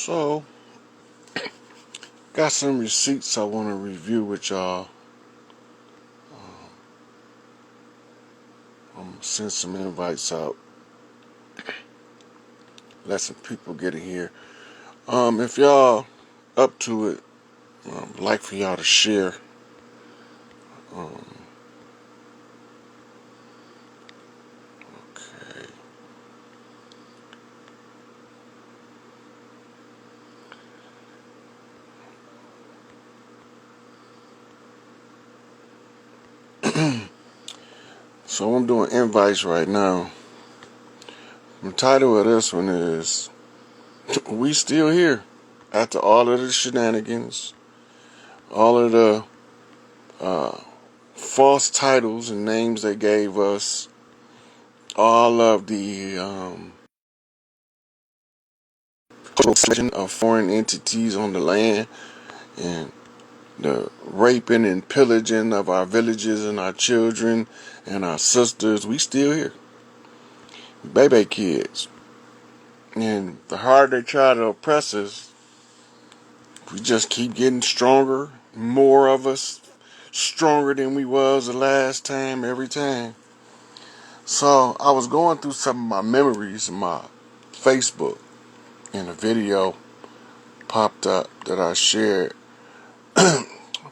So, got some receipts I want to review with y'all. I'm going to send some invites out. Let some people get in here. If y'all up to it, I'd like for y'all to share. Okay. So I'm doing invites right now. The title of this one is We Still Here. After all of the shenanigans, all of the false titles and names they gave us, all of the of foreign entities on the land, and the raping and pillaging of our villages and our children and our sisters, we still here. Baby kids. And the harder they try to oppress us, we just keep getting stronger, more of us, stronger than we was the last time, every time. So I was going through some of my memories in my Facebook, and a video popped up that I shared.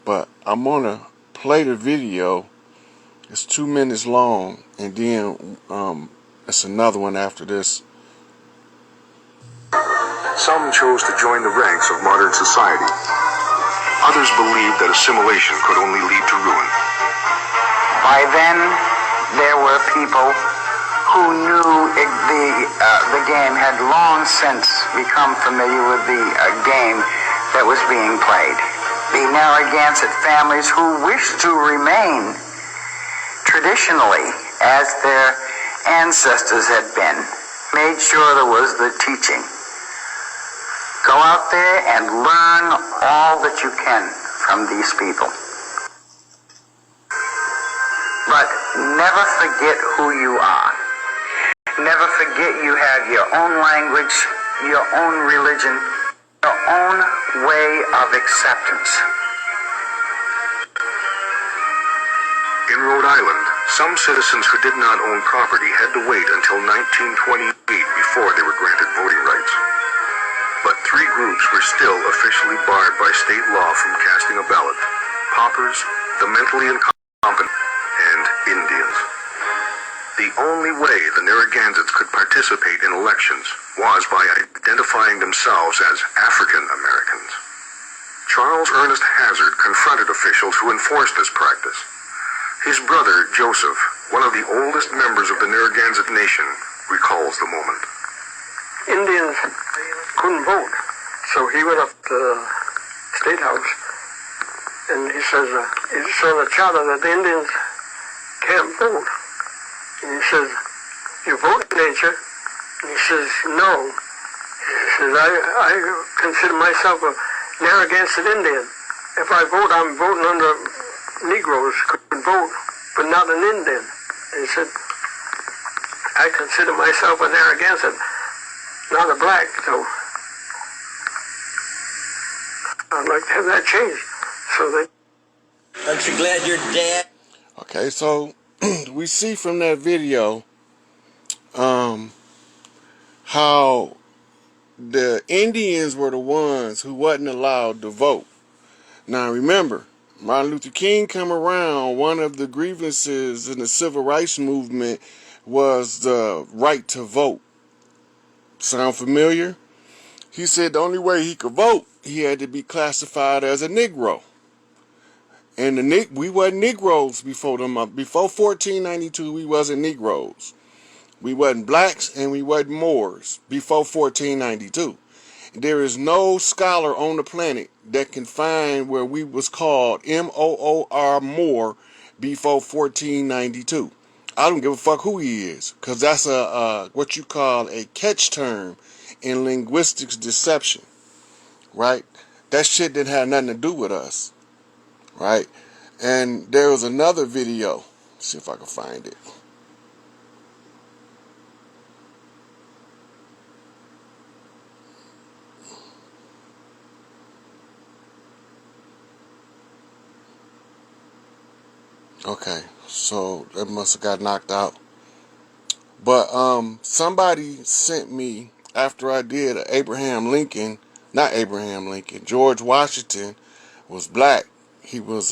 But I'm gonna play the video. It's 2 minutes long, and then it's another one after this. Some chose to join the ranks of modern society. Others believed that assimilation could only lead to ruin. By then, there were people who knew the game had long since become familiar with the game that was being played. The Narragansett families who wished to remain traditionally as their ancestors had been made sure there was the teaching. Go out there and learn all that you can from these people. But never forget who you are. Never forget you have your own language, your own religion, your own way of acceptance. In Rhode Island, some citizens who did not own property had to wait until 1928 before they were granted voting rights. But 3 groups were still officially barred by state law from casting a ballot: paupers, the mentally incompetent, and Indians. The only way the Narragansetts could participate in elections was by identifying themselves as African Americans. Charles Ernest Hazard confronted officials who enforced this practice. His brother, Joseph, one of the oldest members of the Narragansett Nation, recalls the moment. Indians couldn't vote, so he went up to the State House, and he says, he saw the charter that the Indians can't vote. And he says, "You vote, ain't you?" And he says, "No." He says, I consider myself a Narragansett Indian. If I vote, I'm voting under Negroes could vote, but not an Indian." And he said, "I consider myself a Narragansett, not a black, so I'd like to have that changed." So they... Aren't you glad you're dead? Okay, so we see from that video how the Indians were the ones who wasn't allowed to vote. Now remember, Martin Luther King come around, one of the grievances in the civil rights movement was the right to vote. Sound familiar? He said the only way he could vote, he had to be classified as a Negro. And we wasn't Negroes before 1492. We wasn't Negroes. We wasn't blacks and we wasn't Moors before 1492. There is no scholar on the planet that can find where we was called M-O-O-R Moor before 1492. I don't give a fuck who he is, because that's a what you call a catch term in linguistics deception, right? That shit didn't have nothing to do with us, right? And there was another video. Let's see if I can find it. Okay, so that must have got knocked out. But somebody sent me after I did Abraham Lincoln, not Abraham Lincoln, George Washington was black. He was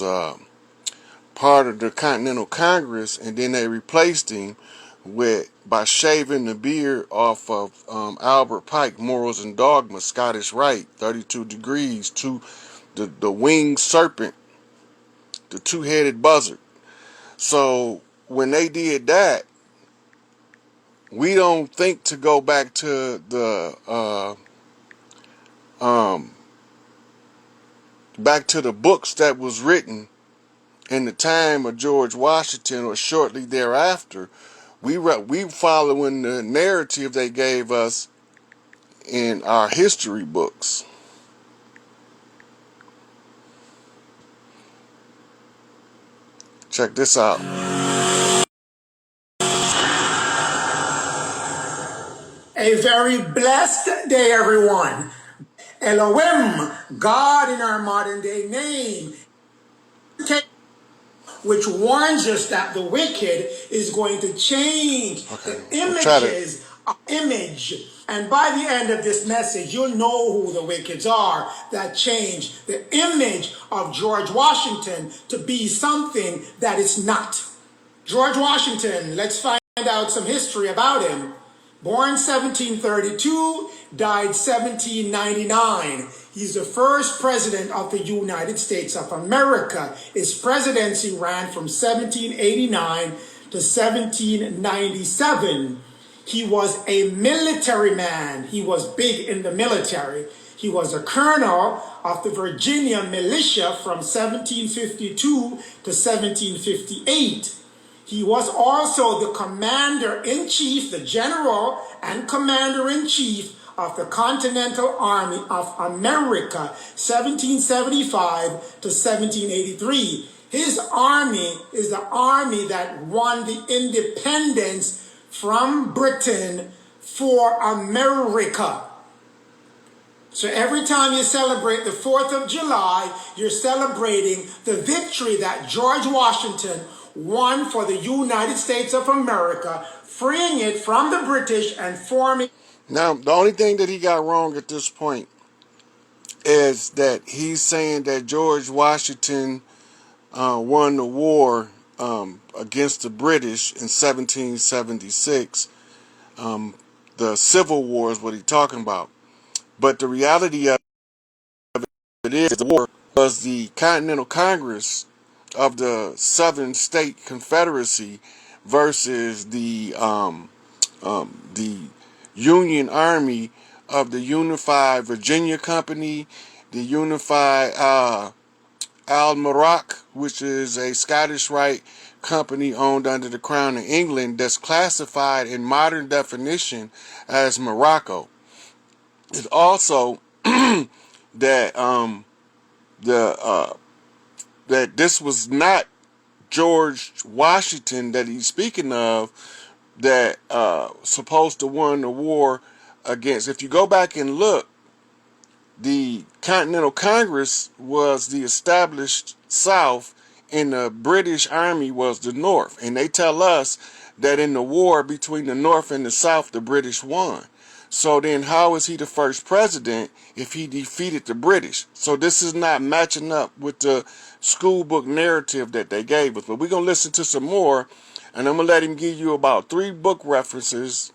part of the Continental Congress, and then they replaced him with by shaving the beard off of Albert Pike, Morals and Dogma, Scottish Rite, 32 Degrees, the winged serpent, the two-headed buzzard. So when they did that, we don't think to go back to the books that was written in the time of George Washington or shortly thereafter. We following the narrative they gave us in our history books. Check this out. A very blessed day, everyone. Elohim, God in our modern day name, which warns us that the wicked is going to change the images of image. And by the end of this message, you'll know who the wickeds are that changed the image of George Washington to be something that it's not. George Washington, let's find out some history about him. Born 1732, died 1799. He's the first president of the United States of America. His presidency ran from 1789 to 1797. He was a military man. He was big in the military. He was a colonel of the Virginia militia from 1752 to 1758. He was also the commander-in-chief, the general and commander-in-chief of the Continental Army of America, 1775 to 1783. His army is the army that won the independence from Britain for America. So every time you celebrate the 4th of July, you're celebrating the victory that George Washington won for the United States of America, freeing it from the British and forming... Now, the only thing that he got wrong at this point is that he's saying that George Washington won the war against the British in 1776. The Civil War is what he's talking about. But the reality of it is the war was the Continental Congress of the Southern State Confederacy versus the Union Army of the Unified Virginia Company, the Unified Almarac, which is a Scottish Rite company owned under the Crown of England that's classified in modern definition as Morocco. It's also that that this was not George Washington that he's speaking of that supposed to win the war against. If you go back and look, the Continental Congress was the established South and the British Army was the North. And they tell us that in the war between the North and the South, the British won. So then how is he the first president if he defeated the British? So this is not matching up with the school book narrative that they gave us. But we're going to listen to some more, and I'm going to let him give you about 3 book references,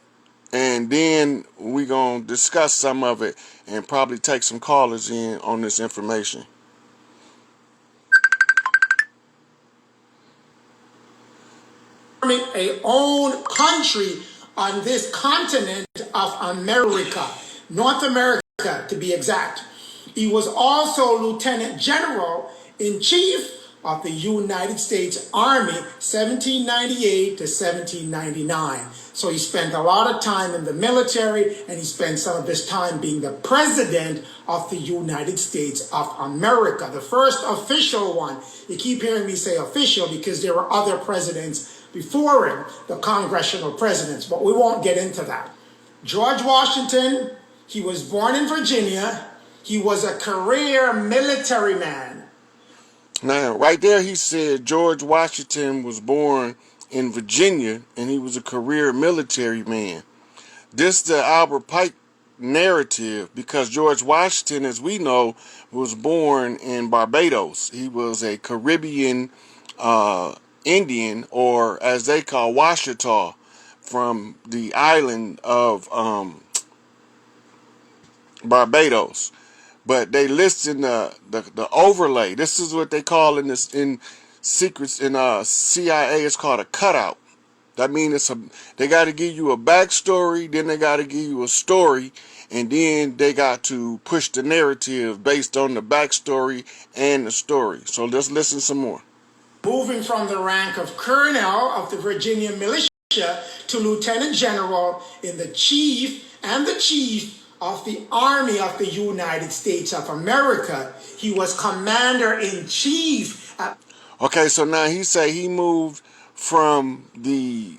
and then we're going to discuss some of it and probably take some callers in on this information. a own country on this continent of America, North America to be exact. He was also Lieutenant General in Chief of the United States Army, 1798 to 1799. So he spent a lot of time in the military, and he spent some of his time being the President of the United States of America, the first official one. You keep hearing me say official because there were other presidents before him, the congressional presidents, but we won't get into that. George Washington, he was born in Virginia. He was a career military man. Now, right there, he said George Washington was born in Virginia and he was a career military man. This the Albert Pike narrative because George Washington, as we know, was born in Barbados. He was a Caribbean Indian, or as they call Washita, from the island of Barbados. But they list in the overlay. This is what they call in this in secrets in CIA. It's called a cutout. That means they got to give you a backstory, then they got to give you a story, and then they got to push the narrative based on the backstory and the story. So let's listen some more. Moving from the rank of colonel of the Virginia militia to lieutenant general in the chief of the Army of the United States of America. He was commander-in-chief. Okay, so now he say he moved from the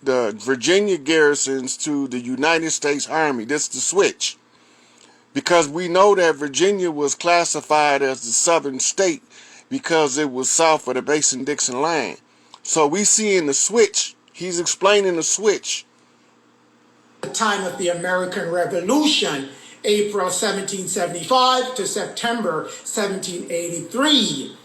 Virginia garrisons to the United States Army. This is the switch. Because we know that Virginia was classified as the southern state because it was south of the Mason-Dixon line. So we see in the switch, he's explaining the switch. The time of the American Revolution, April 1775 to September 1783.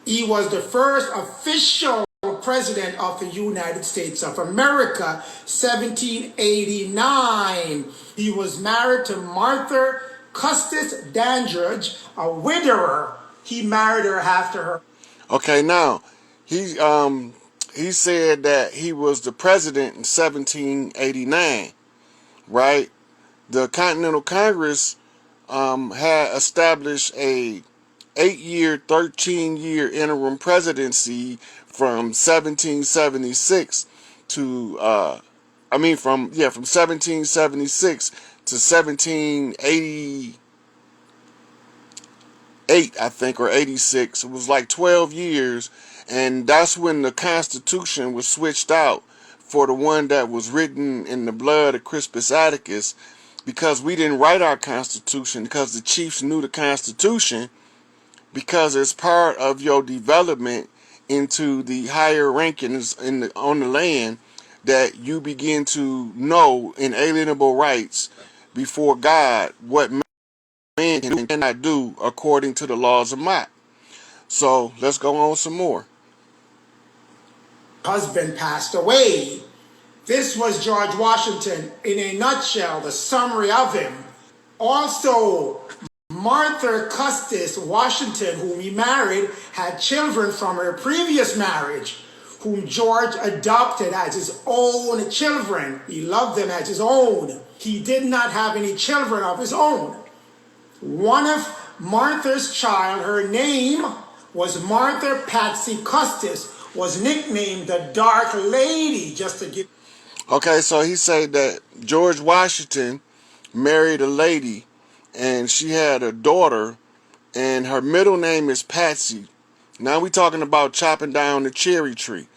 He was the first official president of the United States of America, 1789. He was married to Martha Custis Dandridge, a widower. He married her after her. Okay, now he said that he was the president in 1789, right? The Continental Congress had established a 8-year, 13-year interim presidency from 1776 to from 1776 to 1788, I think, or 86. It was like 12 years, and that's when the Constitution was switched out for the one that was written in the blood of Crispus Attucks, because we didn't write our Constitution because the chiefs knew the Constitution, because it's part of your development into the higher rankings on the land, that you begin to know inalienable rights before God, what man can and cannot do according to the laws of Mott. So let's go on some more. Husband passed away. This was George Washington in a nutshell, the summary of him. Also, Martha Custis Washington, whom he married, had children from her previous marriage, whom George adopted as his own children. He loved them as his own. He did not have any children of his own. One of Martha's child, her name was Martha Patsy Custis, was nicknamed the Dark Lady, just to get... Okay, so he said that George Washington married a lady, and she had a daughter, and her middle name is Patsy. Now we're talking about chopping down the cherry tree,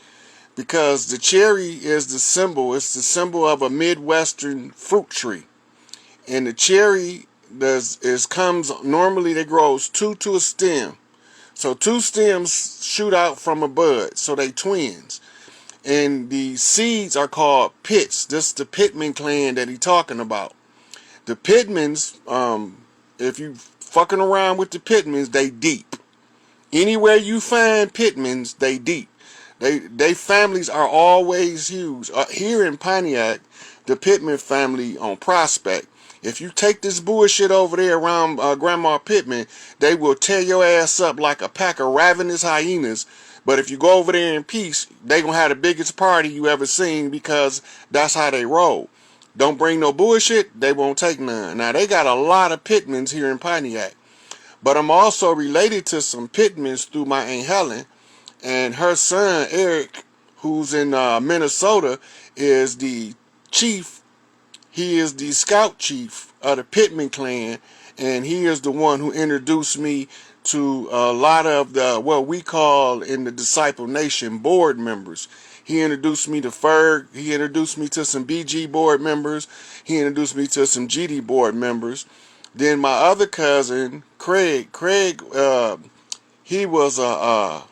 because the cherry is the symbol. It's the symbol of a Midwestern fruit tree, and the cherry comes normally. They grows two to a stem, so two stems shoot out from a bud, so they twins. And the seeds are called pits. This is the Pittman clan that he's talking about. The Pittmans, if you fucking around with the Pittmans, they deep. Anywhere you find Pittmans, they deep. They families are always huge. Here in Pontiac, the Pittman family on Prospect, if you take this bullshit over there around Grandma Pittman, they will tear your ass up like a pack of ravenous hyenas. But if you go over there in peace, they gonna have the biggest party you ever seen, because that's how they roll. Don't bring no bullshit, they won't take none. Now, they got a lot of Pittmans here in Pontiac. But I'm also related to some Pittmans through my Aunt Helen. And her son, Eric, who's in Minnesota, is the chief. He is the scout chief of the Pittman clan. And he is the one who introduced me to a lot of what we call in the Disciple Nation board members. He introduced me to Ferg. He introduced me to some BG board members. He introduced me to some GD board members. Then my other cousin, Craig, he was a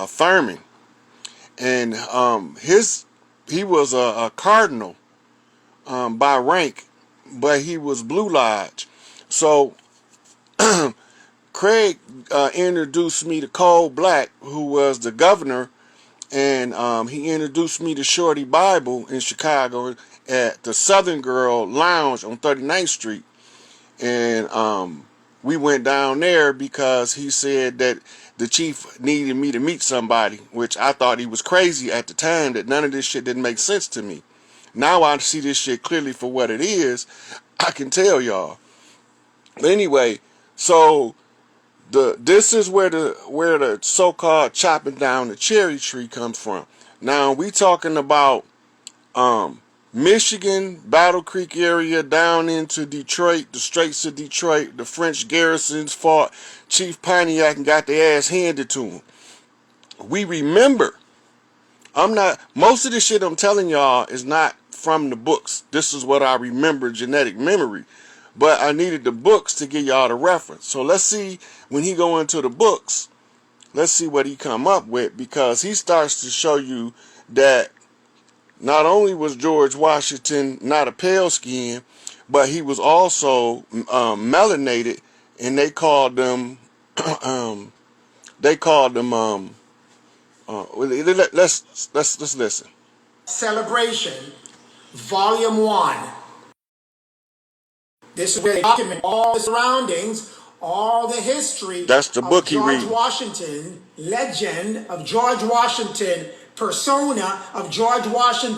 fireman, and he was a cardinal by rank, but he was Blue Lodge. So Craig introduced me to Cole Black, who was the governor, and he introduced me to Shorty Bible in Chicago at the Southern Girl Lounge on 39th Street. And we went down there because he said that the chief needed me to meet somebody, which I thought he was crazy at the time, that none of this shit didn't make sense to me. Now I see this shit clearly for what it is. I can tell y'all. But anyway, so this is where the so-called chopping down the cherry tree comes from. Now we talking about Michigan, Battle Creek area, down into Detroit, the Straits of Detroit. The French garrisons fought Chief Pontiac and got their ass handed to them. We remember. Most of the shit I'm telling y'all is not from the books. This is what I remember, genetic memory. But I needed the books to give y'all the reference. So let's see, when he go into the books, let's see what he come up with, because he starts to show you that not only was George Washington not a pale skin, but he was also melanated, and they called them let's listen. Celebration, Volume 1. This is where they document all the surroundings, all the history That's the of book he George reading. Washington, legend of George Washington, persona of George Washington.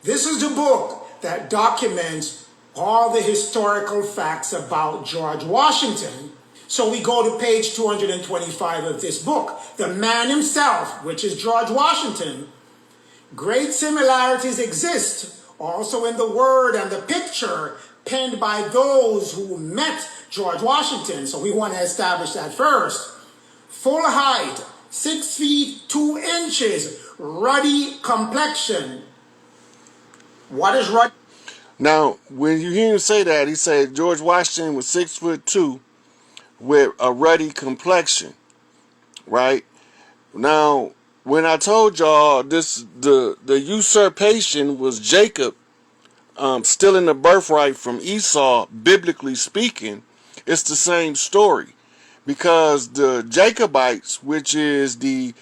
This is the book that documents all the historical facts about George Washington. So we go to page 225 of this book. The man himself, which is George Washington. Great similarities exist also in the word and the picture penned by those who met George Washington. So we want to establish that first. Full height, 6 feet 2 inches, ruddy complexion. What is ruddy? Now, when you hear him say that, he said George Washington was 6'2" with a ruddy complexion, right? Now, when I told y'all the usurpation was Jacob stealing the birthright from Esau, biblically speaking, it's the same story. Because the Jacobites, which is the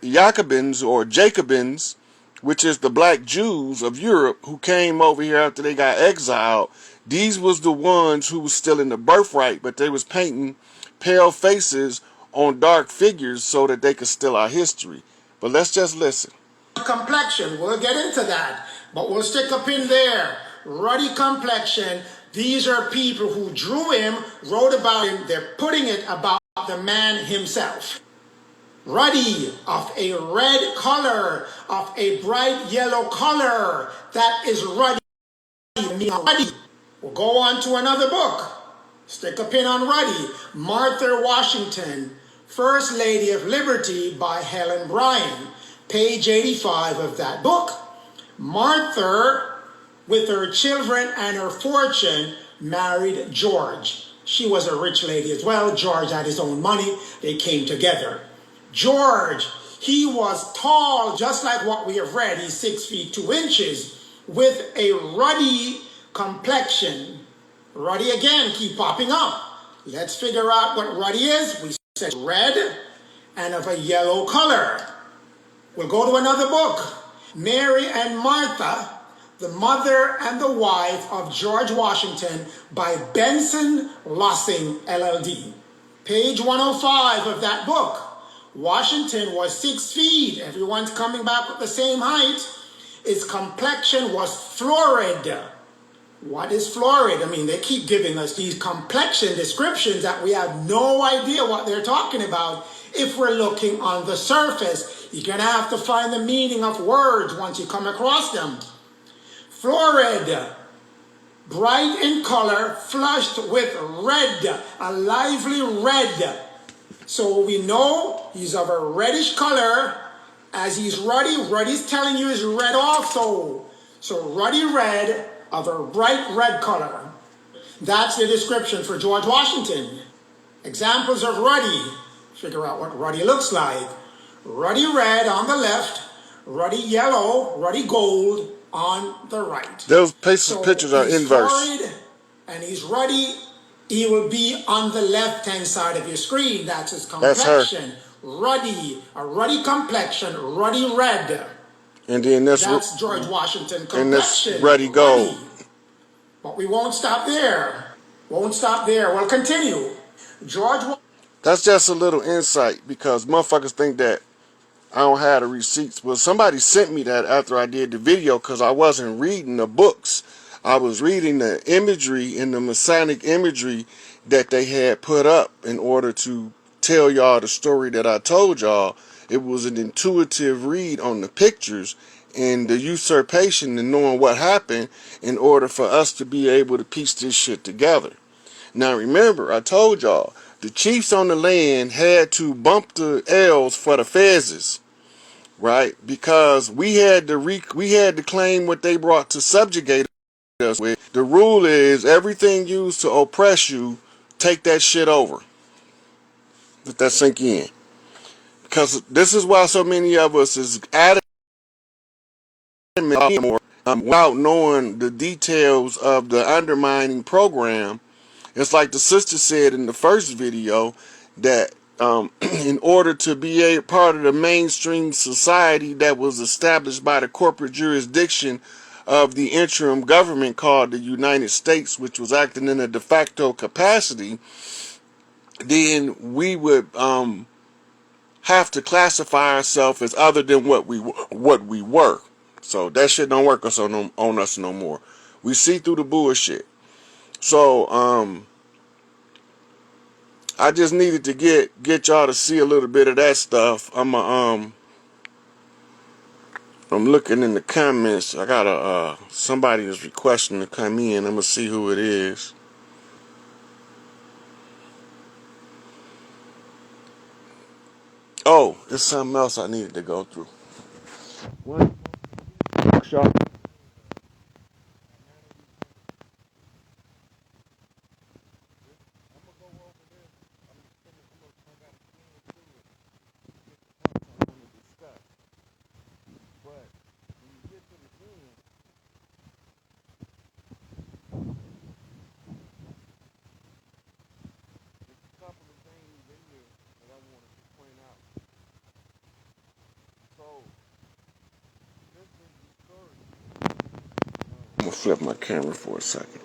Jacobins or Jacobins, which is the black Jews of Europe who came over here after they got exiled, these was the ones who was stealing the birthright, but they was painting pale faces on dark figures so that they could steal our history. But let's just listen. Complexion, we'll get into that, but we'll stick a pin there. Ruddy complexion. These are people who drew him, wrote about him. They're putting it about the man himself. Ruddy, of a red color, of a bright yellow color. That is ruddy. Ruddy. We'll go on to another book. Stick a pin on Ruddy. Martha Washington, First Lady of Liberty by Helen Bryan. Page 85 of that book. Martha, with her children and her fortune, married George. She was a rich lady as well. George had his own money. They came together. George, he was tall, just like what we have read. He's 6 feet 2 inches, with a ruddy complexion. Ruddy again, keep popping up. Let's figure out what ruddy is. We said red and of a yellow color. We'll go to another book. Mary and Martha, the mother and the wife of George Washington by Benson Lossing, LLD. Page 105 of that book. Washington was 6 feet. Everyone's coming back with the same height. His complexion was florid. What is florid? I mean, they keep giving us these complexion descriptions that we have no idea what they're talking about if we're looking on the surface. You're going to have to find the meaning of words once you come across them. Florid, bright in color, flushed with red, a lively red. So we know he's of a reddish color. As he's ruddy, ruddy's telling you is red also. So ruddy red of a bright red color. That's the description for George Washington. Examples of ruddy. Figure out what ruddy looks like. Ruddy red on the left, ruddy yellow, ruddy gold on the right. Those So pictures are he's inverse. florid and he's ruddy. He will be on the left-hand side of your screen. That's his That's her. complexion. Ruddy, a ruddy complexion, ruddy red. And then That's George Washington and this complexion, ruddy gold. ruddy. But we won't stop there. Won't stop there. We'll continue. That's just a little insight because motherfuckers think that I don't have the receipts. Well, somebody sent me that after I did the video because I wasn't reading the books. I was reading the imagery and the Masonic imagery that they had put up in order to tell y'all the story that I told y'all. It was an intuitive read on the pictures and the usurpation and knowing what happened in order for us to be able to piece this shit together. Now remember, I told y'all, the chiefs on the land had to bump the L's for the fezzes, right? Because we had to claim what they brought to subjugate us with. The rule is everything used to oppress you, take that shit over. Let that sink in. Because this is why so many of us is adamant without knowing the details of the undermining program. It's like the sister said in the first video that in order to be a part of the mainstream society that was established by the corporate jurisdiction of the interim government called the United States, which was acting in a de facto capacity, then we would have to classify ourselves as other than what we were. So that shit don't work on us no more. We see through the bullshit. So I just needed to get y'all to see a little bit of that stuff. I'm looking in the comments. I got somebody is requesting to come in. I'm gonna see who it is. Oh, there's something else I needed to go through. One, y'all. I'm gonna flip my camera for a second.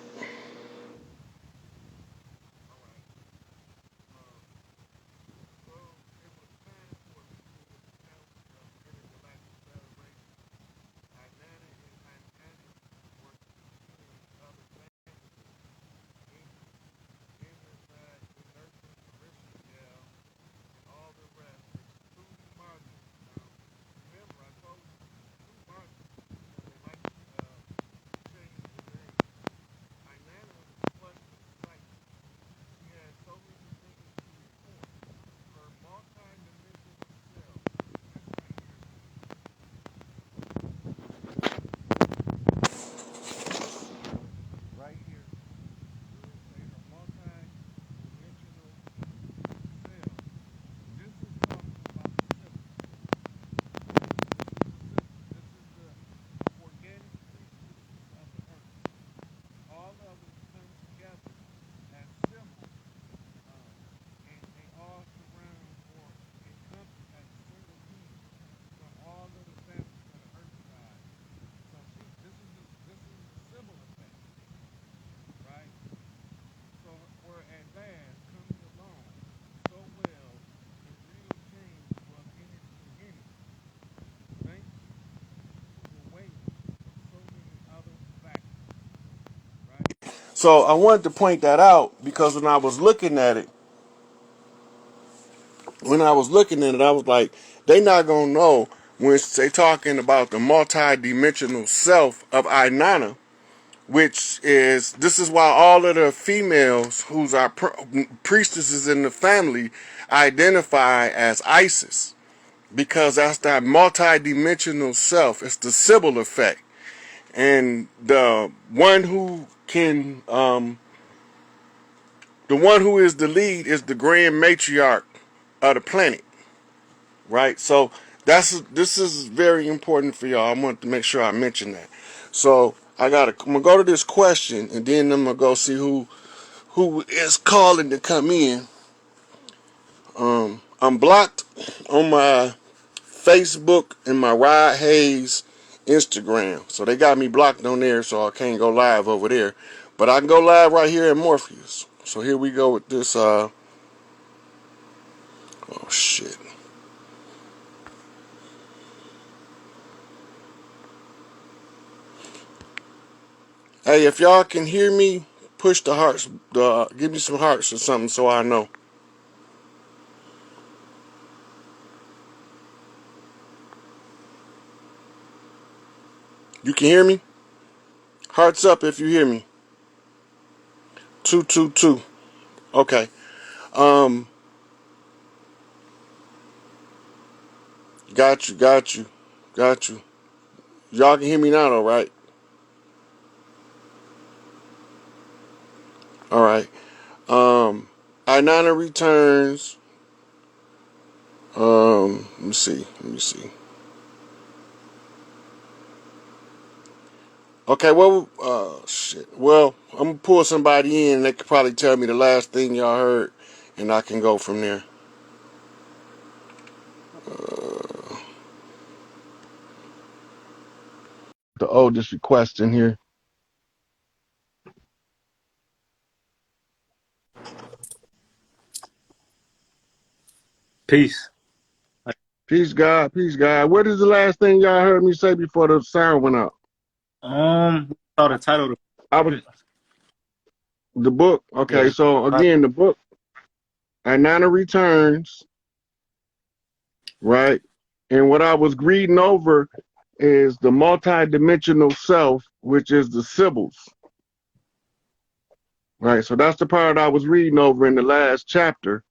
So I wanted to point that out because when I was looking at it, I was like, they not gonna know when they talking about the multi-dimensional self of Inanna, which is, this is why all of the females who's our priestesses in the family identify as Isis, because that's that multi-dimensional self. It's the Sybil effect, and the one who can the one who is the lead is the grand matriarch of the planet, right? So this is very important for y'all. I want to make sure I mention that. So I'm gonna go to this question, and then I'm gonna go see who is calling to come in. I'm blocked on my Facebook and my Rod Hayes Instagram, so they got me blocked on there, so I can't go live over there. But I can go live right here at Morpheus. So here we go with this. Oh shit. Hey, if y'all can hear me, push the hearts. Give me some hearts or something so I know. You can hear me? Hearts up if you hear me. 222. Okay. Um. Got you. Got you. Got you. Y'all can hear me now, though, right? All right. I-9 returns. Let me see. Let me see. Okay, well, shit. Well, I'm gonna pull somebody in. They could probably tell me the last thing y'all heard, and I can go from there. The oldest request in here. Peace. Peace, God. Peace, God. What is the last thing y'all heard me say before the sound went out? Saw the title of I was the book. Okay, the so again, the book, I-9 returns, right? And what I was reading over is the multi-dimensional self, which is the Sibyls. Right, so that's the part I was reading over in the last chapter,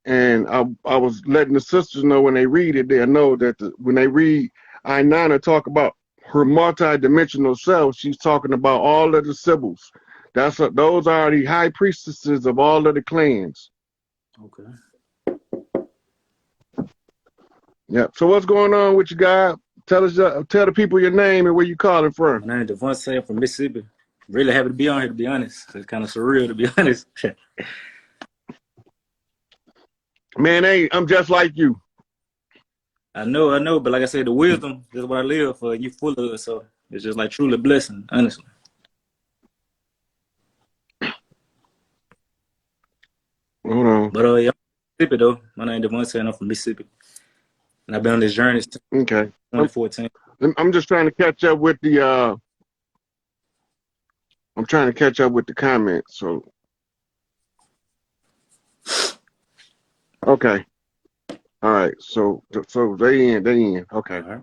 and I was letting the sisters know when they read it, they'll know that when they read I-9 talk about her multi-dimensional self, she's talking about all of the Sibyls. Those are the high priestesses of all of the clans. Okay. Yeah. So what's going on with you, guys? Tell the people your name and where you calling from. My name is Devontae from Mississippi. Really happy to be on here, to be honest. It's kind of surreal, to be honest. Man, I'm just like you. I know, but like I said, the wisdom is what I live for. You full of it, so it's just like truly a blessing, honestly. Hold on. But yeah, I'm from Mississippi though. My name is Devontae, and I'm from Mississippi, and I've been on this journey since Okay. 2014. I'm just trying to catch up with the I'm trying to catch up with the comments. So okay. All right. So they in. Okay. All right.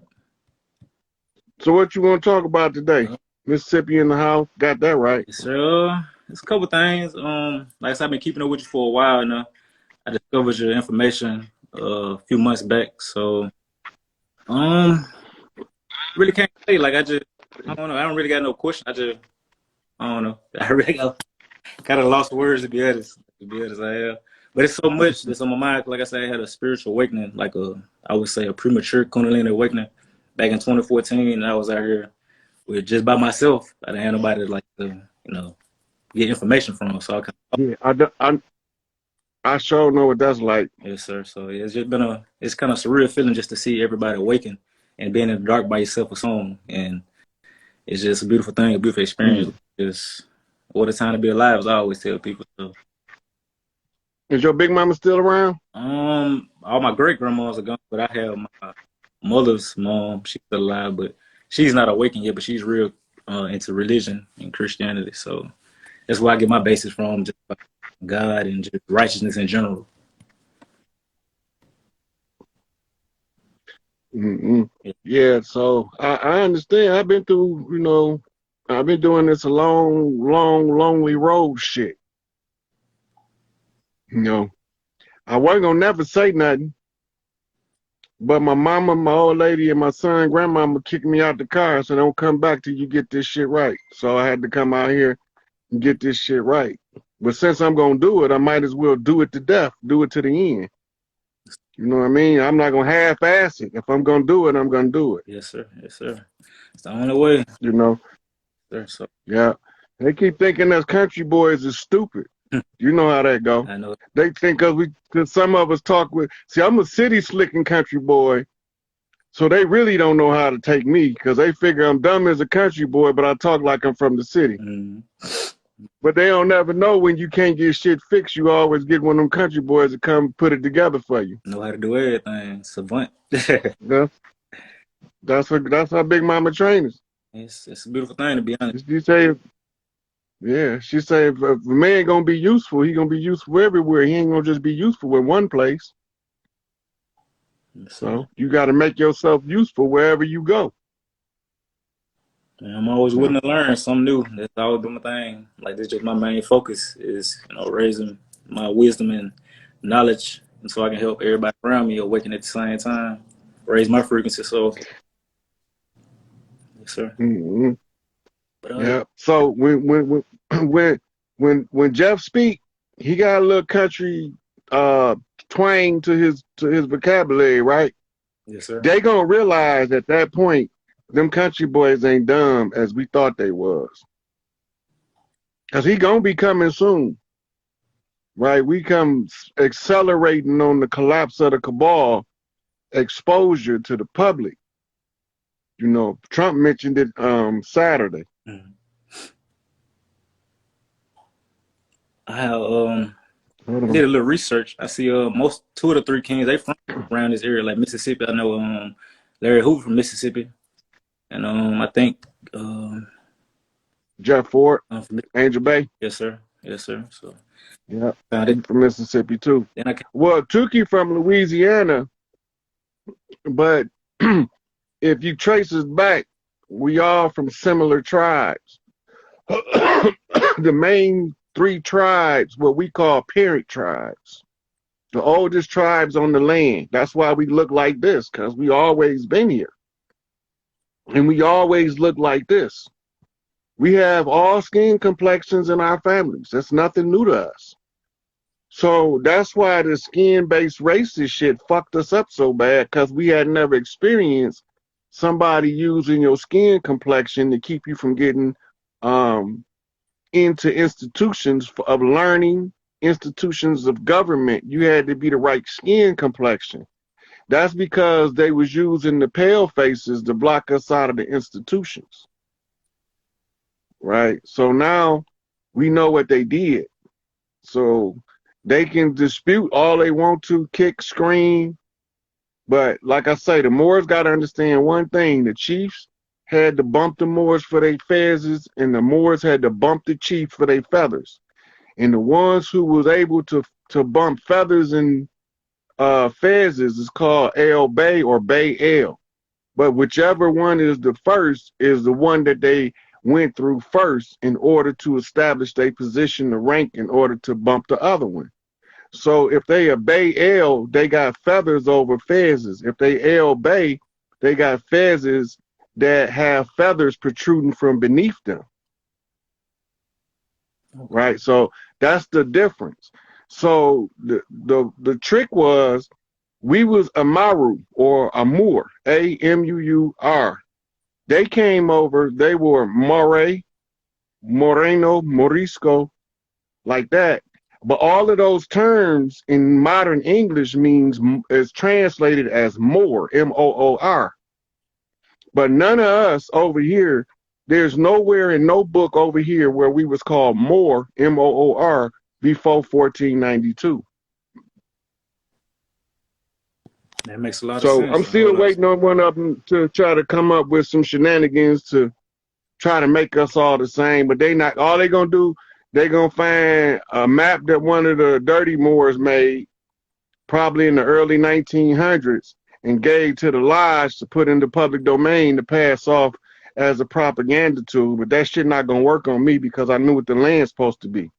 So what you want to talk about today? Mississippi in the house. Got that right. So it's a couple things. Like I said, I've been keeping up with you for a while now. I discovered your information a few months back. So really can't say. Like I don't know. I don't really got no question. I don't know. I really got kind of lost words to be honest. I have. But it's so much that's on my mind. Like I said, I had a spiritual awakening, I would say a premature Kundalini awakening back in 2014, and I was out here with just by myself. I didn't have nobody to get information from. So Yeah. I sure know what that's like. yes, sir. So it's just been it's kind of surreal feeling just to see everybody awaken and being in the dark by yourself or something. And it's just a beautiful thing, a beautiful experience. Just what a time to be alive, as I always tell people. So, Is your big mama still around? all my great grandmas are gone, but I have my mother's mom. She's still alive, but she's not awakened yet. But she's real into religion and Christianity. So that's where I get my basis from, just God and just righteousness in general. Mm-hmm. Yeah, so I understand. I've been through, I've been doing this a long, lonely road shit. I wasn't gonna never say nothing, but my mama, my old lady, and my son, grandmama kicked me out the car, so don't come back till you get this shit right. So I had to come out here and get this shit right. But since I'm gonna do it, I might as well do it to death, do it to the end. You know what I mean? I'm not gonna half-ass it. If I'm gonna do it, I'm gonna do it. Yes, sir. Yes, sir. It's the only way. You know? Sir. So Yeah. They keep thinking us country boys is stupid. You know how that go. I know. They think cause some of us talk with. See, I'm a city slicking country boy, so they really don't know how to take me because they figure I'm dumb as a country boy, but I talk like I'm from the city. But they don't never know when you can't get shit fixed, you always get one of them country boys to come put it together for you. Know how to do everything. Savant. Yeah. That's how Big Mama trainers. It's a beautiful thing, to be honest. You say, yeah, she say if a man gonna be useful, he gonna be useful everywhere. He ain't gonna just be useful in one place. Yes, So you got to make yourself useful wherever you go. Man, I'm always willing to learn something new. That's always been my thing. Like, this is just my main focus is, raising my wisdom and knowledge, and so I can help everybody around me awaken at the same time, raise my frequency. So, yes, sir. Mm-hmm. But, Yeah. So when Jeff speak, he got a little country twang to his vocabulary, right? yes, sir. They gonna realize at that point, them country boys ain't dumb as we thought they was. Cause he gonna be coming soon, right? We come accelerating on the collapse of the cabal, exposure to the public. You know, Trump mentioned it Saturday. Mm. I did a little research. I see most 2 of the 3 kings, they from around this area, like Mississippi. I know Larry Hoover from Mississippi, and I think Jeff Ford, from Angel Bay. yes, sir. Yes, sir. So Yeah, found it. from Mississippi too. Then I came, Well, Tukey from Louisiana, but if you trace us back, we all from similar tribes. The main 3 tribes, what we call parent tribes, the oldest tribes on the land. That's why we look like this, because we always been here. And we always look like this. We have all skin complexions in our families. That's nothing new to us. So that's why the skin-based racist shit fucked us up so bad, because we had never experienced somebody using your skin complexion to keep you from getting into institutions of learning, institutions of government. You had to be the right skin complexion. That's because they was using the pale faces to block us out of the institutions. Right? So now we know what they did. So they can dispute all they want to, kick, scream. But like I say, the Moors got to understand one thing. The chiefs had to bump the Moors for their fezzes, and the Moors had to bump the chiefs for their feathers. And the ones who was able to bump feathers and fezzes is called El Bay or Bay El. But whichever one is the first is the one that they went through first in order to establish their position, the rank, in order to bump the other one. So if they a Bay El, they got feathers over fezzes. If they El Bay, they got fezzes that have feathers protruding from beneath them. Right? So that's the difference. So the trick was, we was Amaru or Amur, Amur. They came over, they were Moray, Moreno, Morisco, like that. But all of those terms in modern English is translated as Moor, Moor. But none of us over here, there's nowhere in no book over here where we was called Moor, Moor, before 1492. that makes a lot of So sense. I'm still waiting on one of them to try to come up with some shenanigans to try to make us all the same. But they not, all they gonna do, they gonna find a map that one of the dirty Moors made, probably in the early 1900s, and gave to the lodge to put in the public domain to pass off as a propaganda tool. But that shit not gonna work on me because I knew what the land's supposed to be.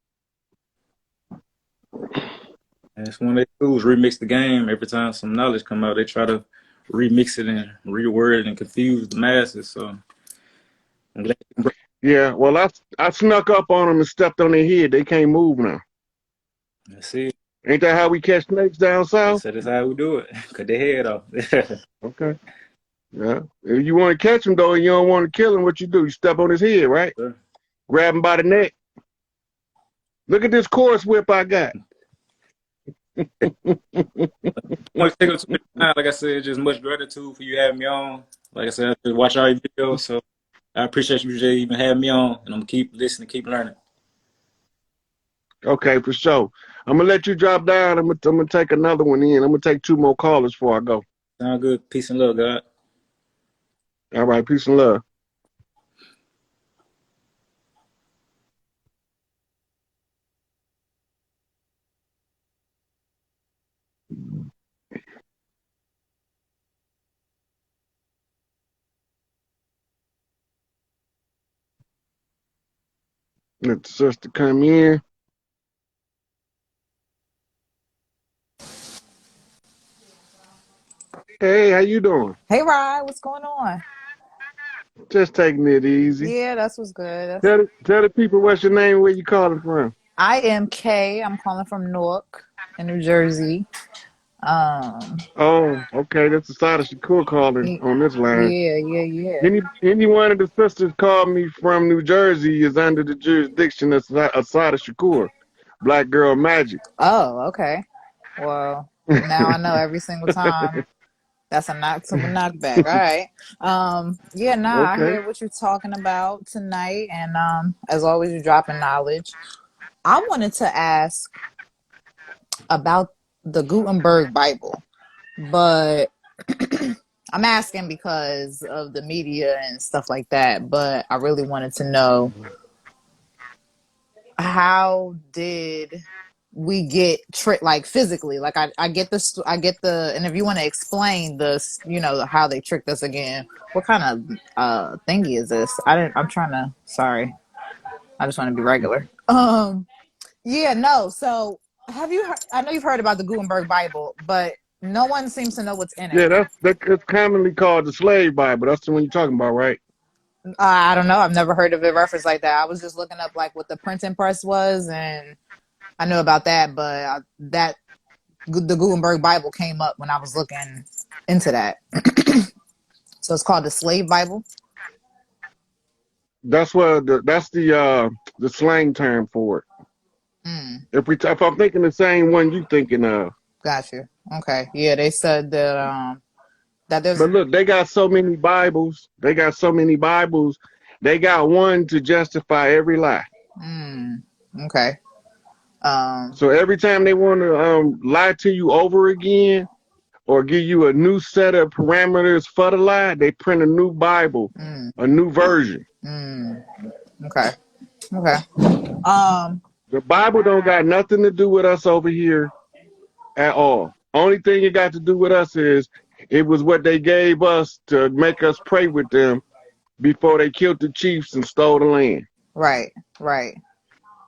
That's one they do is remix the game. Every time some knowledge come out, they try to remix it and reword it and confuse the masses. So I'm glad you brought Yeah, well, I snuck up on them and stepped on their head. They can't move now. Let's see. Ain't that how we catch snakes down They south? said that's how we do it. Cut their head off. Okay. Yeah. If you want to catch him though, and you don't want to kill him, what you do? You step on his head, right? Sure. Grab him by the neck. Look at this course whip I got. Want to take up too much time. Like I said, just much gratitude for you having me on. Like I said, I just watch all your videos, so I appreciate you just even having me on, and I'm gonna keep listening, keep learning. Okay, for sure. I'm gonna let you drop down. I'm gonna take another one in. I'm gonna take two more callers before I go. Sound good. Peace and love, God. All right, peace and love. Let the sister come in. Hey, how you doing? Hey, Rod, what's going on? Just taking it easy. Yeah, that's what's good. Tell the people what's your name, where you calling from. I am Kay. I'm calling from Newark in New Jersey. Um, Oh, okay. That's the side of Shakur calling y- on this line. yeah, yeah, yeah. Any one of the sisters called me from New Jersey is under the jurisdiction of Asada Shakur, Black Girl Magic. Oh, okay. Well, now I know every single time. That's a knock to a knockback. All right. Yeah, nah, I Okay. hear what you're talking about tonight, and as always, you're dropping knowledge. I wanted to ask about the Gutenberg Bible, but I'm asking because of the media and stuff like that, but I really wanted to know, how did we get tricked, like physically? Like I get this, I get the, and if you want to explain this, how they tricked us again, what kind of thingy is this? I'm trying to, sorry, I just want to be regular. Yeah, no. So have you heard, I know you've heard about the Gutenberg Bible, but no one seems to know what's in it. Yeah, that's commonly called the Slave Bible. That's the one you're talking about, right? I don't know. I've never heard of a reference like that. I was just looking up like what the printing press was, and I knew about that, but that the Gutenberg Bible came up when I was looking into that. So it's called the Slave Bible. That's the slang term for it. Mm, If I'm thinking the same one you thinking of. got you. Okay. Yeah, they said that that there's. But look, they got so many Bibles. They got so many Bibles. They got one to justify every lie. Okay. Um. So every time they want to lie to you over again or give you a new set of parameters for the lie, they print a new Bible, Mm, a new version. okay. Okay. Um. The Bible don't got nothing to do with us over here at all. Only thing it got to do with us is it was what they gave us to make us pray with them before they killed the chiefs and stole the land. Right. Right.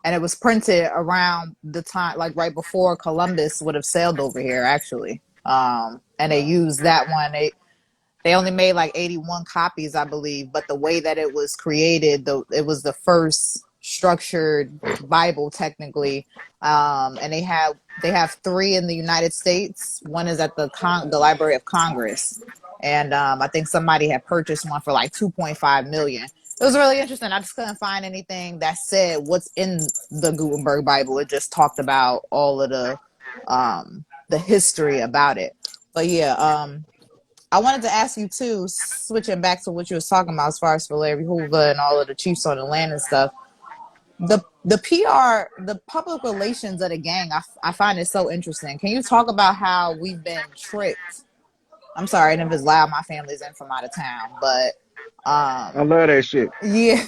And it was printed around the time, like right before Columbus would have sailed over here, actually. And they used that one. They only made like 81 copies, I believe, but the way that it was created, it was the first structured Bible technically. And they have three in the United States. One is at the Library of Congress, and I think somebody had purchased one for like 2.5 million. It was really interesting. I just couldn't find anything that said what's in the Gutenberg Bible. It just talked about all of the history about it. But yeah, I wanted to ask you too, switching back to what you was talking about as far as for Larry Hoover and all of the chiefs on the land and stuff. The PR, the public relations of the gang, I find it so interesting. Can you talk about how we've been tricked? I'm sorry, and if it's loud, my family's in from out of town, but I love that shit. yeah.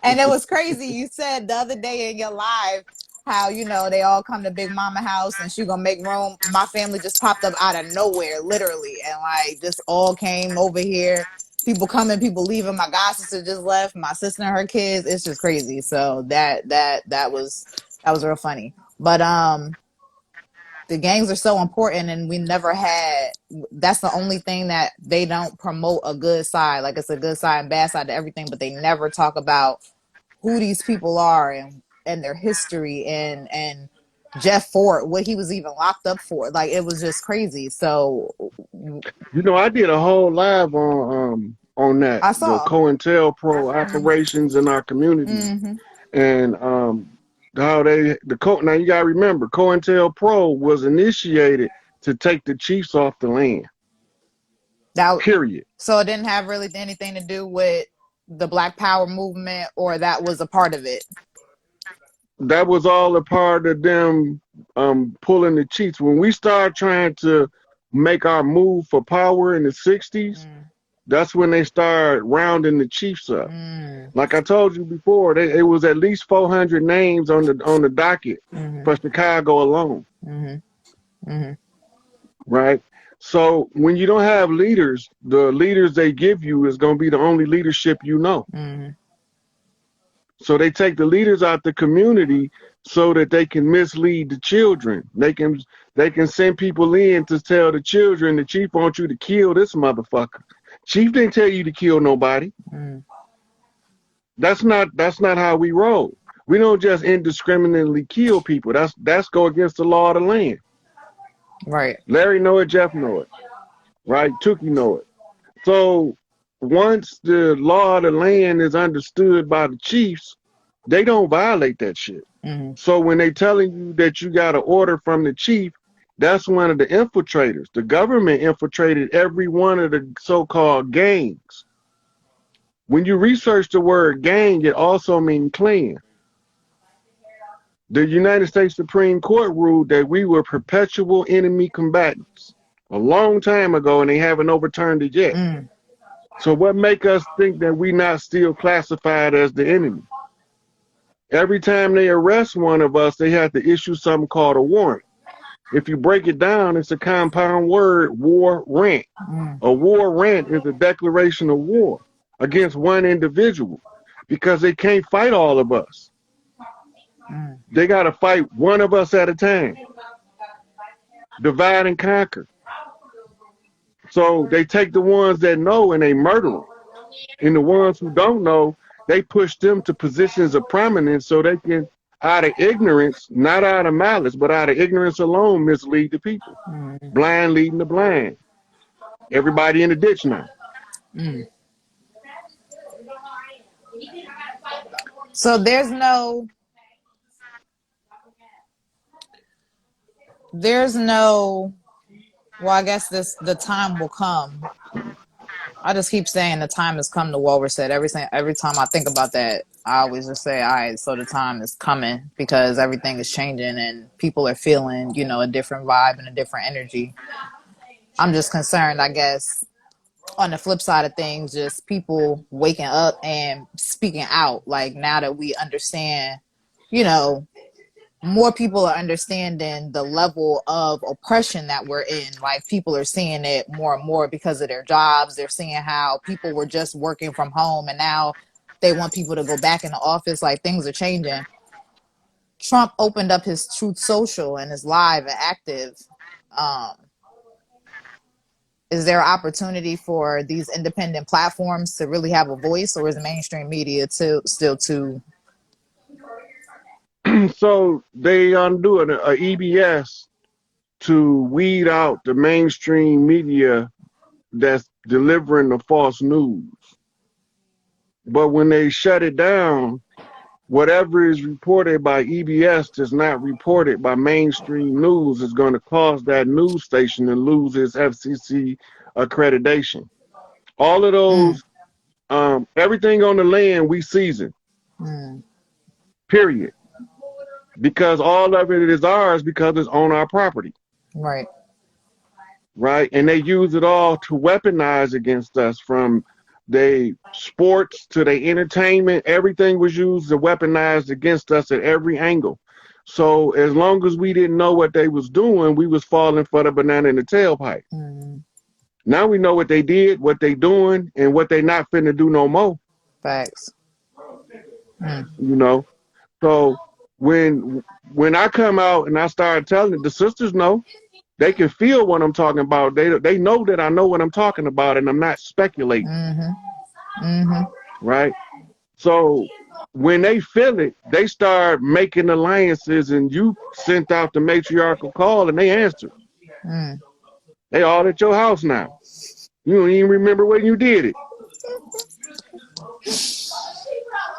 And it was crazy. You said the other day in your live how, they all come to Big Mama house and she gonna make room. My family just popped up out of nowhere, literally, and like just all came over here. People coming, people leaving. My god sister just left. My sister and her kids. It's just crazy. So that was real funny. But the gangs are so important, and we never had. That's the only thing that they don't promote a good side. Like it's a good side and bad side to everything, but they never talk about who these people are and their history and Jeff Fort, what he was even locked up for. Like it was just crazy. So You know, I did a whole live on that, I the saw. COINTELPRO operations in our community, Mm-hmm. and how now you gotta remember, COINTELPRO was initiated to take the chiefs off the land. That Period. so it didn't have really anything to do with the Black Power movement, or that was a part of it. That was all a part of them pulling the chiefs. When we started trying to make our move for power in the 60s, that's when they started rounding the chiefs up. Like I told you before, it was at least 400 names on the docket for Chicago alone. Right? So when you don't have leaders, the leaders they give you is going to be the only leadership you know. So they take the leaders out the community so that they can mislead the children. They can send people in to tell the children the chief wants you to kill this motherfucker. Chief didn't tell you to kill nobody. That's not how we roll. We don't just indiscriminately kill people. That's go against the law of the land. Right. Larry know it, Jeff know it. Right? Tookie know it. So once the law of the land is understood by the chiefs, they don't violate that shit. So when they telling you that you got an order from the chief, that's one of the infiltrators. The government infiltrated every one of the so-called gangs. When you research the word gang, it also means clan. The United States Supreme Court ruled that we were perpetual enemy combatants a long time ago, and they haven't overturned it yet. So what make us think that we not still classified as the enemy? Every time they arrest one of us, they have to issue something called a warrant. If you break it down, it's a compound word, war rant. A war rant is a declaration of war against one individual because they can't fight all of us. They got to fight one of us at a time. Divide and conquer. So they take the ones that know and they murder them. And the ones who don't know, they push them to positions of prominence so they can, out of ignorance, not out of malice, but out of ignorance alone, mislead the people. Blind leading the blind. Everybody in the ditch now. So there's no well, I guess the time will come. I just keep saying the time has come to Wolverset. Every time I think about that, I always just say, all right, so the time is coming because everything is changing and people are feeling, a different vibe and a different energy. I'm just concerned, I guess, on the flip side of things, just people waking up and speaking out. Like now that we understand, more people are understanding the level of oppression that we're in. Like people are seeing it more and more because of their jobs. They're seeing how people were just working from home and now they want people to go back in the office. Like things are changing. Trump opened up his Truth Social and is live and active. Is there an opportunity for these independent platforms to really have a voice, or is the mainstream media still too? So they doing a EBS to weed out the mainstream media that's delivering the false news. But when they shut it down, whatever is reported by EBS that's not reported by mainstream news is going to cause that news station to lose its FCC accreditation. All of those, everything on the land we season, period. Because all of it is ours because it's on our property. Right. Right. And they use it all to weaponize against us, from their sports to their entertainment. Everything was used and weaponized against us at every angle. So as long as we didn't know what they was doing, we was falling for the banana in the tailpipe. Now we know what they did, what they doing, and what they not finna do no more. Facts. So when I come out and I start telling it, the sisters know. They can feel what I'm talking about. They know that I know what I'm talking about, and I'm not speculating. Right? So when they feel it, they start making alliances, and you sent out the matriarchal call, and they answered. They all at your house now. You don't even remember when you did it.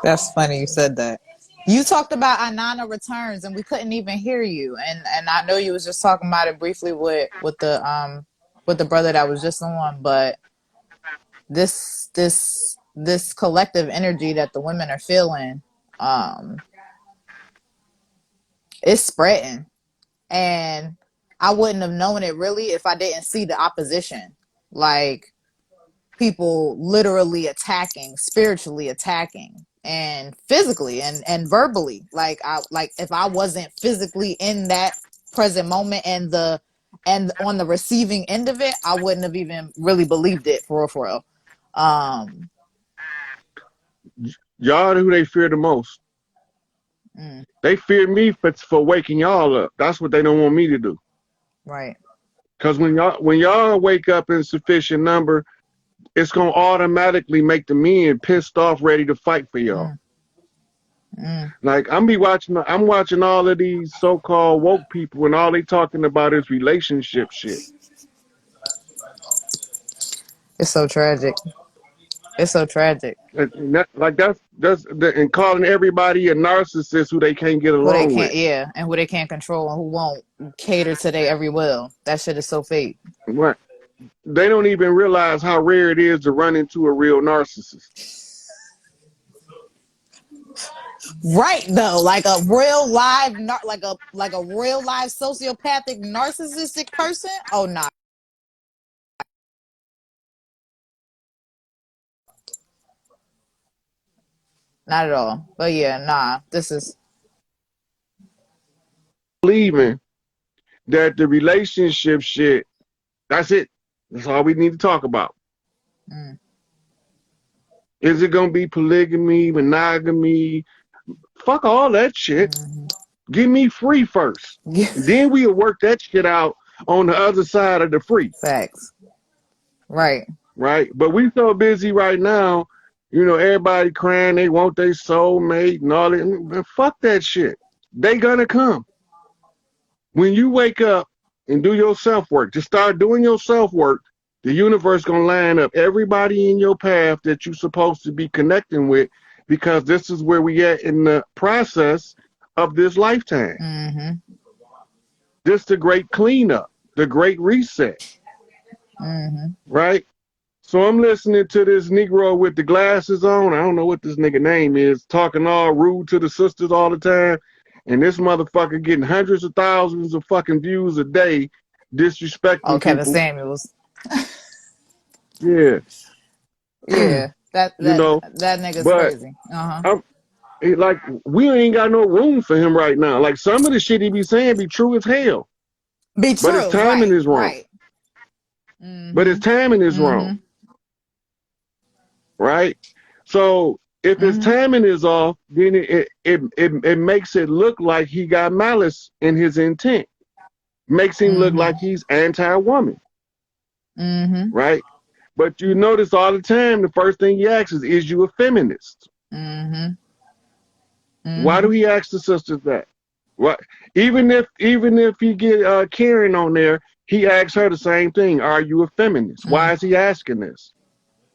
That's funny you said that. You talked about Anana returns and we couldn't even hear you. And I know you was just talking about it briefly with the brother that was just on, but this collective energy that the women are feeling, it's spreading. And I wouldn't have known it really if I didn't see the opposition. Like people literally attacking, spiritually attacking, and physically and verbally. Like if I wasn't physically in that present moment and on the receiving end of it, I wouldn't have even really believed it for real. Y'all who they fear the most. They fear me for waking y'all up. That's what they don't want me to do. Right. Because when y'all wake up in sufficient number, it's gonna automatically make the men pissed off, ready to fight for y'all. Like I'm watching all of these so-called woke people, and all they talking about is relationship shit. It's so tragic. It's so tragic. And calling everybody a narcissist who they can't get Who they along can't, with. yeah, and who they can't control and who won't cater to their every will. That shit is so fake. Right. They don't even realize how rare it is to run into a real narcissist. Right though, like a real live, like a real live sociopathic, narcissistic person. Oh nah, not at all. But yeah, nah. This is Believing that the relationship shit, that's it. That's all we need to talk about. Is it gonna be polygamy, monogamy? Fuck all that shit. Get me free first. Then we'll work that shit out on the other side of the free. facts. Right. Right? But we so busy right now, everybody crying they want their soulmate and all that. Fuck that shit. They gonna come. When you wake up and do your self-work, just start doing your self-work, the universe gonna line up everybody in your path that you're supposed to be connecting with, because this is where we at in the process of this lifetime. This the great cleanup, the great reset. Right? So I'm listening to this Negro with the glasses on. I don't know what this nigga name is, talking all rude to the sisters all the time. And this motherfucker getting hundreds of thousands of fucking views a day, disrespecting Oh, Kevin people. Samuels. Yeah. Yeah. That nigga's but crazy. like we ain't got no room for him right now. Like some of the shit he be saying be true as hell. Be But his true. timing Right. is wrong. Right. But his timing is wrong. Right? So if his timing is off, then it makes it look like he got malice in his intent. Makes him look like he's anti-woman. Right? But you notice all the time, the first thing he asks is you a feminist? Why do he ask the sisters that? What? Even if he get Karen on there, he asks her the same thing. Are you a feminist? Why is he asking this?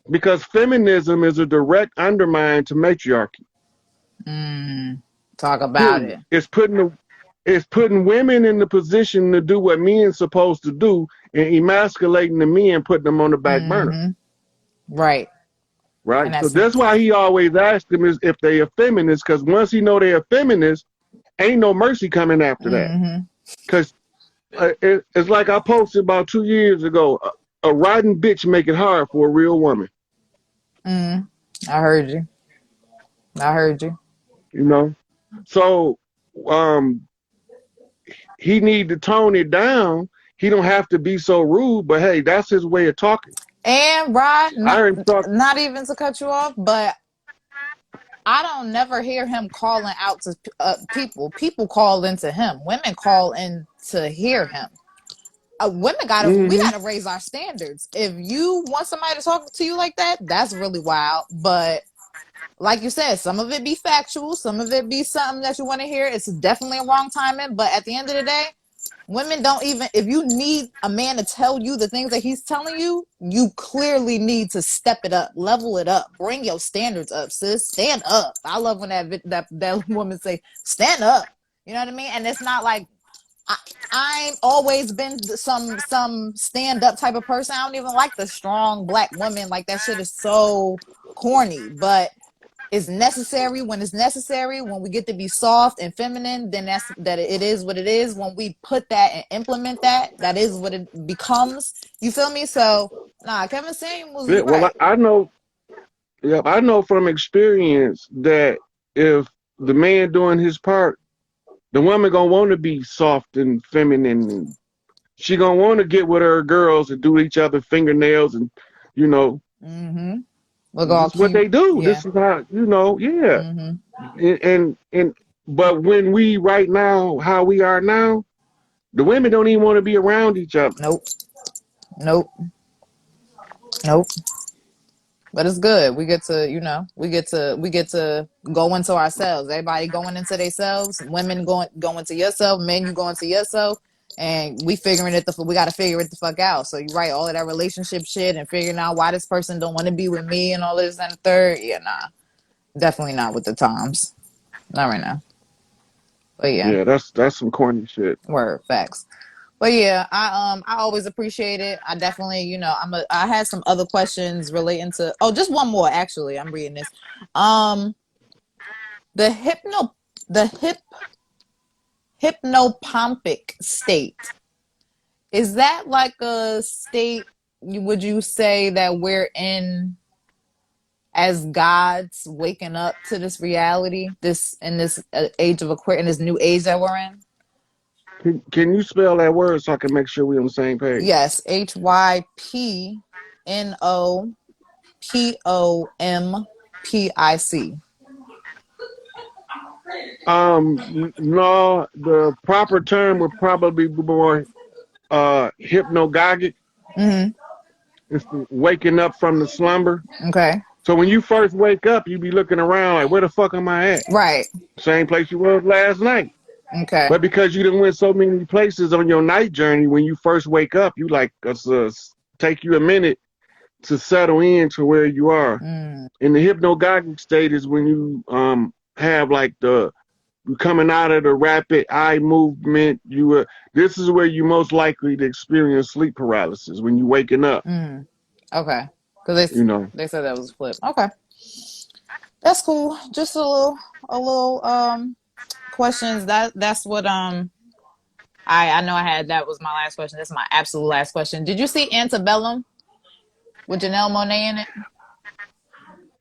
Because feminism is a direct undermine to matriarchy. Talk about Period. it. It's putting women in the position to do what men supposed to do, and emasculating the men, putting them on the back burner. Right. Right. So that's why he always asks them is if they are feminists, because once he know they're feminists, ain't no mercy coming after that. Because it's like I posted about 2 years ago, a rotten bitch make it hard for a real woman. I heard you. So he need to tone it down. He don't have to be so rude, but hey, that's his way of talking. And Rod, not even to cut you off, but I don't never hear him calling out to people. People call into him. Women call in to hear him. We Mm-hmm. gotta raise our standards. If you want somebody to talk to you like that, that's really wild. But like you said, some of it be factual, some of it be something that you want to hear. It's definitely a wrong timing. But at the end of the day, women don't even, if you need a man to tell you the things that he's telling you, you clearly need to step it up, level it up, bring your standards up, sis. Stand up. I love when that woman say, stand up. You know what I mean? And it's not like I've always been some stand up type of person. I don't even like the strong black woman. Like that shit is so corny. But it's necessary when it's necessary. When we get to be soft and feminine, then it is what it is. When we put that and implement that, that is what it becomes. You feel me? So nah, Kevin Samuels was Yeah, well, right. I know. Yeah, I know from experience that if the man doing his part, the woman gonna want to be soft and feminine, and she gonna want to get with her girls and do each other fingernails, and you know, Mm-hmm. Look all this is what cute. they do. Yeah. This is how yeah. Mm-hmm. And but when we right now how we are now, the women don't even want to be around each other. Nope. Nope. Nope. But it's good. We get to, we get to go into ourselves. Everybody going into themselves. Women going into yourself. Men, you going to yourself. And we figuring it we got to figure it the fuck out. So you're right. All of that relationship shit and figuring out why this person don't want to be with me and all this and the third. Yeah, nah, definitely not with the times. Not right now. But yeah, Yeah, that's some corny shit. word facts. But yeah, I always appreciate it. I definitely, I had some other questions relating to just one more actually. I'm reading this. Um the the hypnopompic state. Is that like a state would you say that we're in as gods waking up to this reality, this in this age of Aquarius, in this new age that we're in? Can you spell that word so I can make sure we're on the same page? Yes, Hypnopompic. No, the proper term would probably be more hypnagogic. Mm-hmm. It's the waking up from the slumber. Okay. So when you first wake up, you be looking around like, where the fuck am I at? Right. Same place you was last night. Okay. But because you didn't went so many places on your night journey, when you first wake up, you like take you a minute to settle in to where you are. Mm. In the hypnagogic state is when you have like the coming out of the rapid eye movement. This is where you most likely to experience sleep paralysis when you waking up. Mm. Okay. Because You know. they said that was a flip. Okay. That's cool. Just a little questions. That's what I know I had. That was my last question. That's my absolute last question. Did you see Antebellum with Janelle Monáe in it?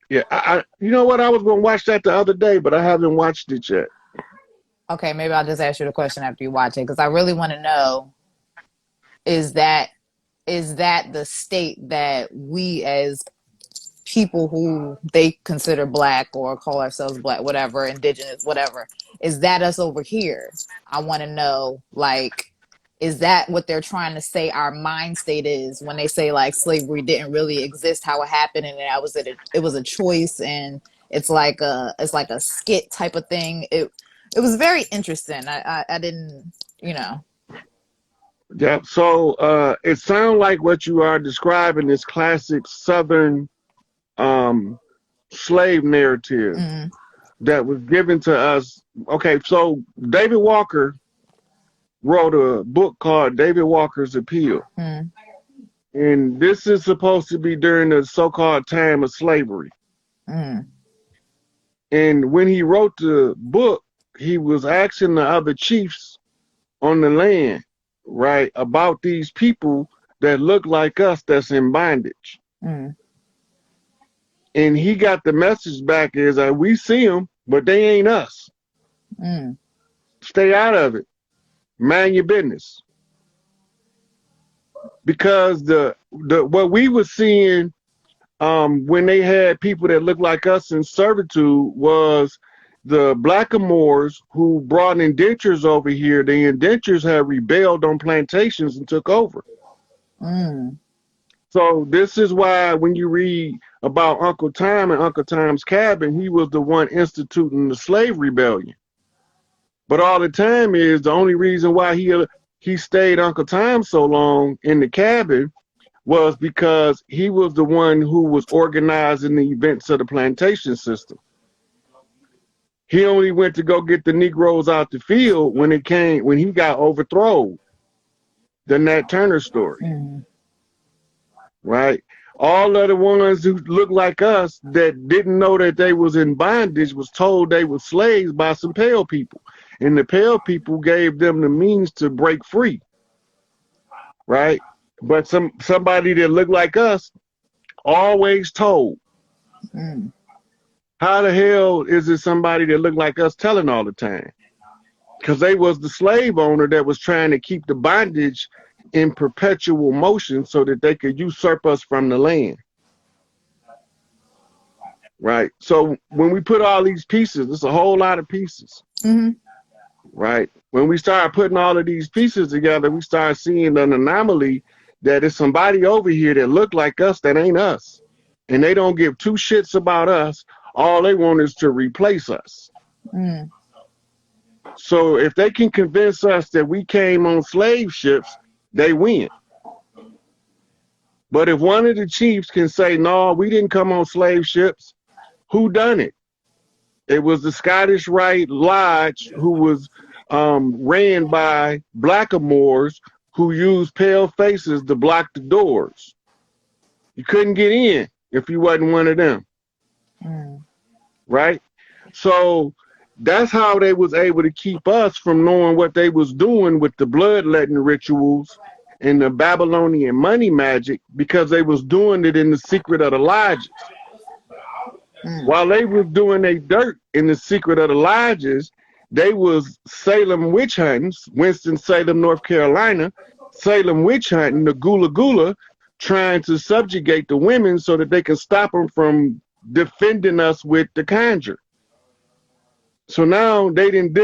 Yeah, you know what? I was gonna watch that the other day, but I haven't watched it yet. Okay, maybe I'll just ask you the question after you watch it because I really want to know is that the state that we as people who they consider black or call ourselves black, whatever, indigenous, whatever, is that us over here? I want to know, like, is that what they're trying to say our mind state is when they say like slavery didn't really exist, how it happened, and it was a choice, and it's like a skit type of thing. It was very interesting. I didn't, you know. Yeah. So it sounds like what you are describing is classic Southern um, slave narrative Mm, that was given to us. Okay, so David Walker wrote a book called David Walker's Appeal. mm, And this is supposed to be during the so-called time of slavery. mm, And when he wrote the book, he was asking the other chiefs on the land, right, about these people that look like us that's in bondage. mm, And he got the message back is that we see them, but they ain't us. mm, Stay out of it. Mind your business. Because the what we were seeing when they had people that looked like us in servitude was the blackamoors who brought indentures over here. The indentures had rebelled on plantations and took over. So this is why when you read about Uncle Tom and Uncle Tom's Cabin, he was the one instituting the slave rebellion. But all the time is the only reason why he stayed Uncle Tom so long in the cabin was because he was the one who was organizing the events of the plantation system. He only went to go get the Negroes out the field when he got overthrown. The Nat Turner story. Right? All of the ones who looked like us that didn't know that they was in bondage was told they were slaves by some pale people. And the pale people gave them the means to break free. Right? But somebody that looked like us always told. How the hell is it somebody that looked like us telling all the time? Because they was the slave owner that was trying to keep the bondage in perpetual motion so that they could usurp us from the land. Right? So when we put all these pieces, it's a whole lot of pieces. Right? When we start putting all of these pieces together, we start seeing an anomaly that is somebody over here that look like us that ain't us. And they don't give two shits about us. All they want is to replace us. So if they can convince us that we came on slave ships, they win. But if one of the chiefs can say, no, we didn't come on slave ships, who done it? It was the Scottish Rite Lodge, who was ran by blackamoors who used pale faces to block the doors. You couldn't get in if you wasn't one of them. Right? So that's how they was able to keep us from knowing what they was doing with the bloodletting rituals and the Babylonian money magic, because they was doing it in the secret of the lodges. While they was doing their dirt in the secret of the lodges, they was Salem witch hunting, Winston-Salem, North Carolina, Salem witch hunting, the Gula Gula, trying to subjugate the women so that they can stop them from defending us with the conjure. So now they didn't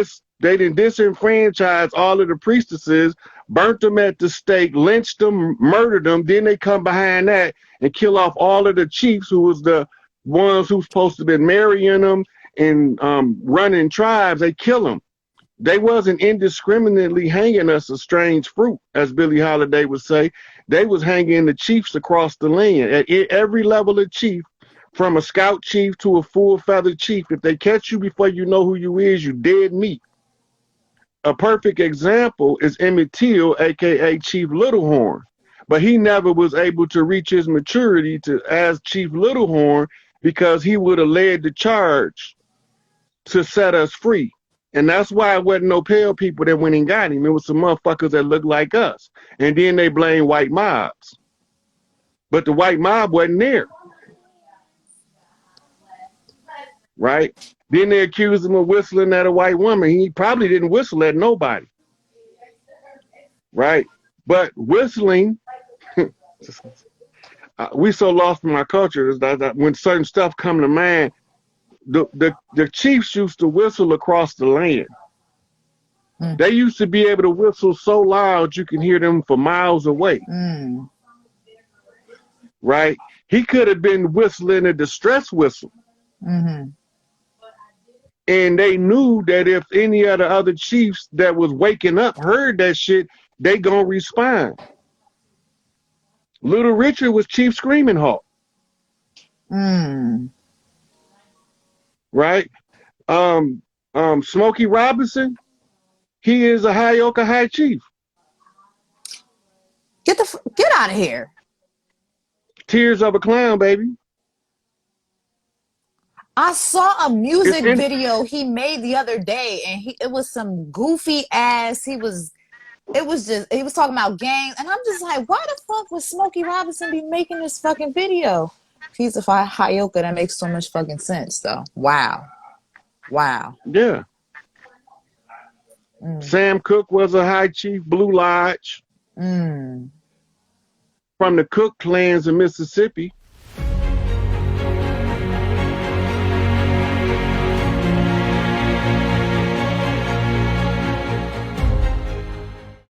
disenfranchise all of the priestesses, burnt them at the stake, lynched them, murdered them. Then they come behind that and kill off all of the chiefs who was the ones who's supposed to be marrying them and running tribes. They kill them. They wasn't indiscriminately hanging us a strange fruit, as Billie Holiday would say. They was hanging the chiefs across the land at every level of chief, from a scout chief to a full feathered chief. If they catch you before you know who you is, you dead meat. A perfect example is Emmett Till, aka Chief Littlehorn, but he never was able to reach his maturity as Chief Littlehorn because he would have led the charge to set us free. And that's why it wasn't no pale people that went and got him. It was some motherfuckers that looked like us. And then they blame white mobs. But the white mob wasn't there. Right? Then they accused him of whistling at a white woman. He probably didn't whistle at nobody. Right? But whistling, we so lost in our culture that when certain stuff come to mind, the chiefs used to whistle across the land. They used to be able to whistle so loud you can hear them for miles away. Right? He could have been whistling a distress whistle. And they knew that if any of the other chiefs that was waking up heard that shit, they gonna respond. Little Richard was Chief Screaming Hawk. Right? Smokey Robinson, he is a Hyoka High Chief. Get out of here. Tears of a Clown, baby. I saw a music video he made the other day, and it was some goofy ass. He was talking about gangs, and I'm just like, why the fuck would Smokey Robinson be making this fucking video? He's a Hyoka. That makes so much fucking sense, though. Wow. Yeah. Sam Cooke was a High Chief, Blue Lodge. From the Cook clans in Mississippi.